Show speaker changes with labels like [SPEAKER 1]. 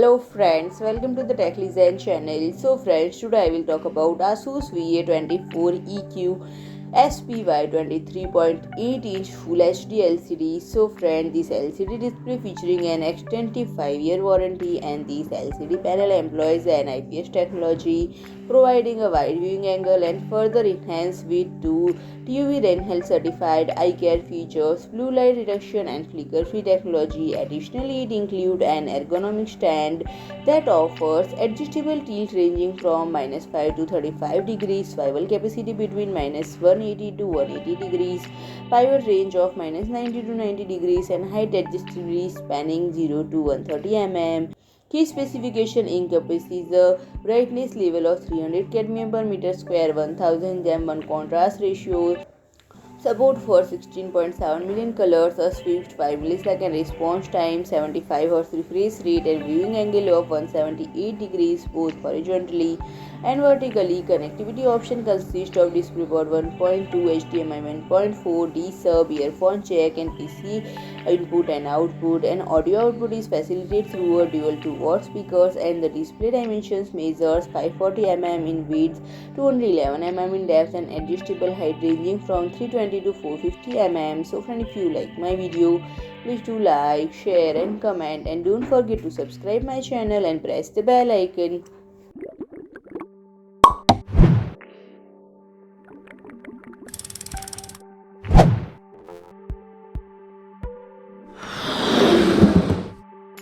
[SPEAKER 1] Hello friends, welcome to the Tech Listen channel. So friends, today I will talk about ASUS VA24EQSBY 23.8-inch Full HD LCD. So friends, this LCD display featuring an extensive 5-year warranty, and this LCD panel employs an IPS technology, providing a wide viewing angle and further enhanced with two TUV Renhel certified eye care features, blue light reduction and flicker-free technology. Additionally, it includes an ergonomic stand that offers adjustable tilt ranging from -5 to 35 degrees, swivel capacity between -180 to 180 degrees, pivot range of -90 to 90 degrees, and height adjustability spanning 0 to 130 mm. Key specification encompasses a brightness level of 300 cadmium per meter square, 1000 gem1 contrast ratio, support for 16.7 million colors, a swift 5 millisecond response time, 75 Hz refresh rate, and viewing angle of 178 degrees both horizontally and vertically. Connectivity option consist of DisplayPort 1.2, HDMI 1.4, D-Sub, earphone jack, and PC input and output. And audio output is facilitated through a dual 2-watt speakers, and the display dimensions measures 540 mm in width, 211 mm in depth, and adjustable height ranging from 320 to 450 mm. So friend, if you like my video, please do like, share and comment, and don't forget to subscribe my channel and press the bell icon.